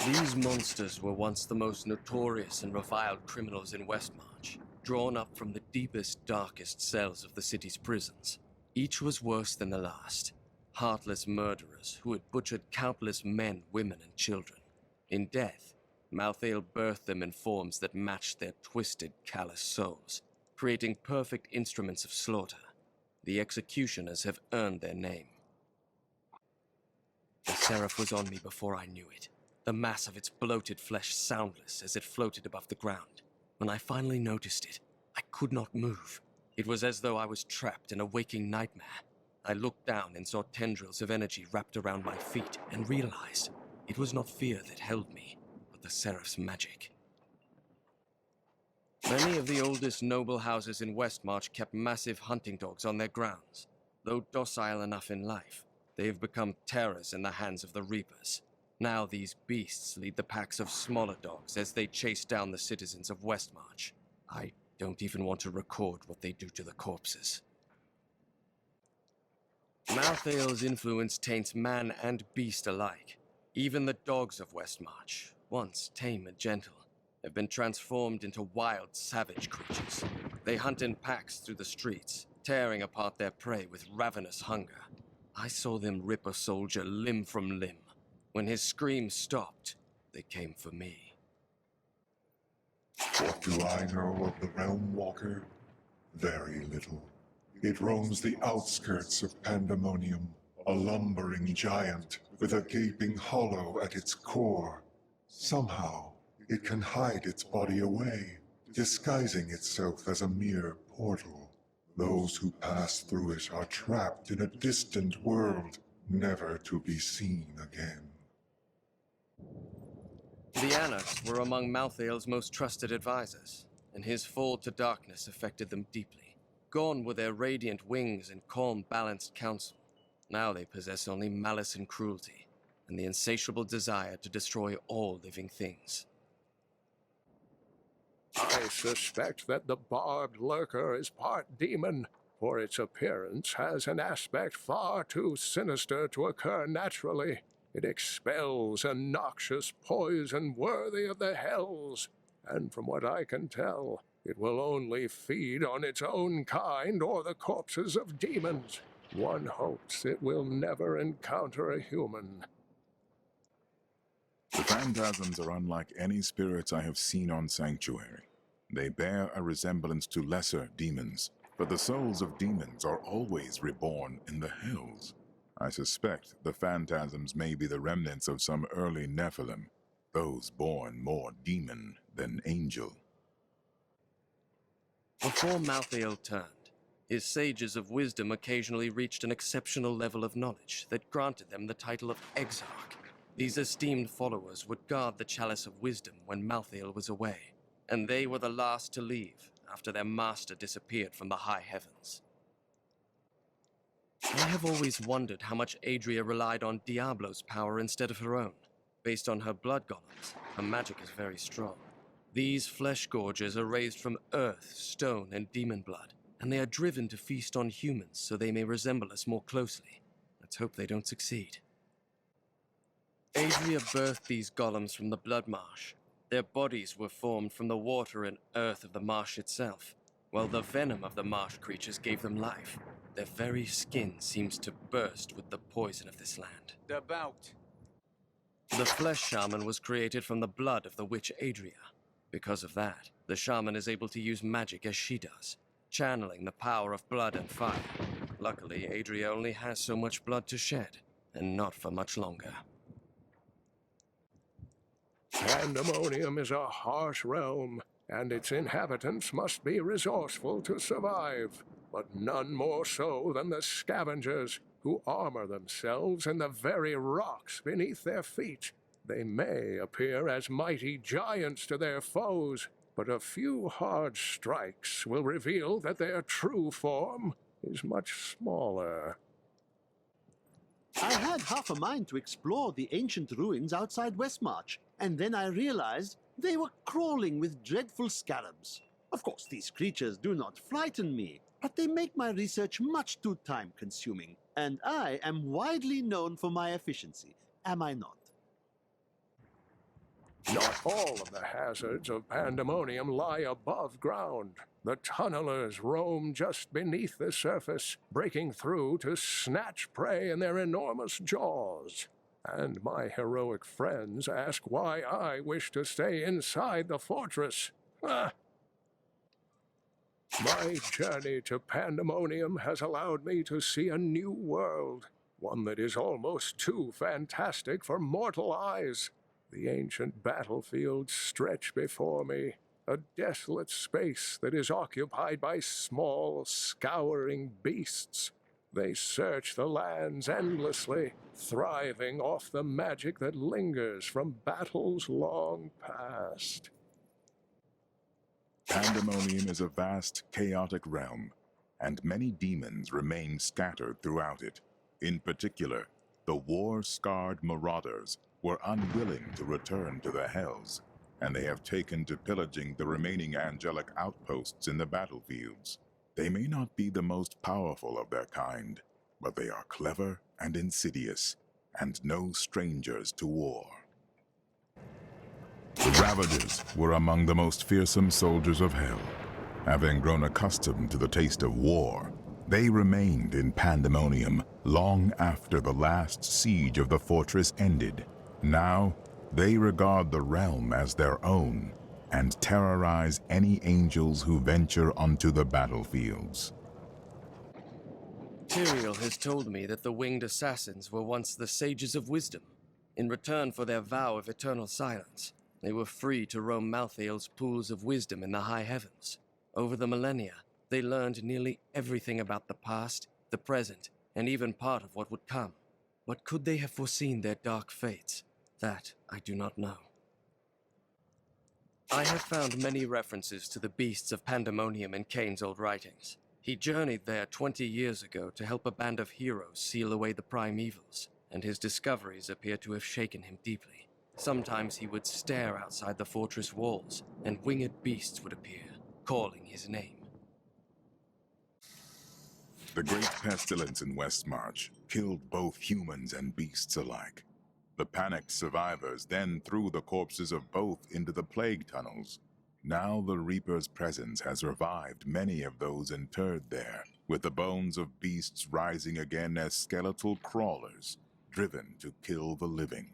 These monsters were once the most notorious and reviled criminals in Westmarch, drawn up from the deepest, darkest cells of the city's prisons. Each was worse than the last. Heartless murderers who had butchered countless men, women, and children. In death, Malthael birthed them in forms that matched their twisted, callous souls, creating perfect instruments of slaughter. The executioners have earned their name. The seraph was on me before I knew it, the mass of its bloated flesh soundless as it floated above the ground. When I finally noticed it, I could not move. It was as though I was trapped in a waking nightmare. I looked down and saw tendrils of energy wrapped around my feet and realized it was not fear that held me, but the seraph's magic. Many of the oldest noble houses in Westmarch kept massive hunting dogs on their grounds. Though docile enough in life, they have become terrors in the hands of the Reapers. Now these beasts lead the packs of smaller dogs as they chase down the citizens of Westmarch. I don't even want to record what they do to the corpses. Malthael's influence taints man and beast alike. Even the dogs of Westmarch, once tame and gentle, have been transformed into wild, savage creatures. They hunt in packs through the streets, tearing apart their prey with ravenous hunger. I saw them rip a soldier limb from limb. When his screams stopped, they came for me. What do I know of the Realm Walker? Very little. It roams the outskirts of Pandemonium, a lumbering giant with a gaping hollow at its core. Somehow, it can hide its body away, disguising itself as a mere portal. Those who pass through it are trapped in a distant world, never to be seen again. The Anarchs were among Malthael's most trusted advisors, and his fall to darkness affected them deeply. Gone were their radiant wings and calm, balanced counsel. Now they possess only malice and cruelty, and the insatiable desire to destroy all living things. I suspect that the barbed lurker is part demon, for its appearance has an aspect far too sinister to occur naturally. It expels a noxious poison worthy of the hells, and from what I can tell, it will only feed on its own kind or the corpses of demons. One hopes it will never encounter a human. The phantasms are unlike any spirits I have seen on Sanctuary. They bear a resemblance to lesser demons, but the souls of demons are always reborn in the hells. I suspect the phantasms may be the remnants of some early Nephilim, those born more demon than angel. Before Malthael turned, his sages of wisdom occasionally reached an exceptional level of knowledge that granted them the title of Exarch. These esteemed followers would guard the Chalice of Wisdom when Malthael was away, and they were the last to leave after their master disappeared from the high heavens. I have always wondered how much Adria relied on Diablo's power instead of her own. Based on her blood golems, her magic is very strong. These flesh gorgers are raised from earth, stone, and demon blood, and they are driven to feast on humans so they may resemble us more closely. Let's hope they don't succeed. Adria birthed these golems from the blood marsh. Their bodies were formed from the water and earth of the marsh itself, while the venom of the marsh creatures gave them life. Their very skin seems to burst with the poison of this land. About. The flesh shaman was created from the blood of the witch Adria. Because of that, the shaman is able to use magic as she does, channeling the power of blood and fire. Luckily, Adria only has so much blood to shed, and not for much longer. Pandemonium is a harsh realm, and its inhabitants must be resourceful to survive, but none more so than the scavengers, who armor themselves in the very rocks beneath their feet. They may appear as mighty giants to their foes, but a few hard strikes will reveal that their true form is much smaller. I had half a mind to explore the ancient ruins outside Westmarch, and then I realized they were crawling with dreadful scarabs. Of course, these creatures do not frighten me, but they make my research much too time-consuming, and I am widely known for my efficiency, am I not? Not all of the hazards of Pandemonium lie above ground. The tunnelers roam just beneath the surface, breaking through to snatch prey in their enormous jaws. And my heroic friends ask why I wish to stay inside the fortress. Ah! My journey to Pandemonium has allowed me to see a new world, one that is almost too fantastic for mortal eyes. The ancient battlefields stretch before me, a desolate space that is occupied by small, scouring beasts. They search the lands endlessly, thriving off the magic that lingers from battles long past. Pandemonium is a vast, chaotic realm, and many demons remain scattered throughout it. In particular, the war-scarred marauders were unwilling to return to the Hells, and they have taken to pillaging the remaining angelic outposts in the battlefields. They may not be the most powerful of their kind, but they are clever and insidious, and no strangers to war. The Ravagers were among the most fearsome soldiers of Hell. Having grown accustomed to the taste of war, they remained in Pandemonium long after the last siege of the fortress ended. Now, they regard the realm as their own and terrorize any angels who venture onto the battlefields. Tyrael has told me that the winged assassins were once the sages of wisdom. In return for their vow of eternal silence, they were free to roam Malthael's pools of wisdom in the high heavens. Over the millennia, they learned nearly everything about the past, the present, and even part of what would come. But could they have foreseen their dark fates? That I do not know. I have found many references to the beasts of Pandemonium in Cain's old writings. He journeyed there 20 years ago to help a band of heroes seal away the prime evils, and his discoveries appear to have shaken him deeply. Sometimes he would stare outside the fortress walls, and winged beasts would appear, calling his name. The great pestilence in Westmarch killed both humans and beasts alike. The panicked survivors then threw the corpses of both into the plague tunnels. Now the Reaper's presence has revived many of those interred there, with the bones of beasts rising again as skeletal crawlers, driven to kill the living.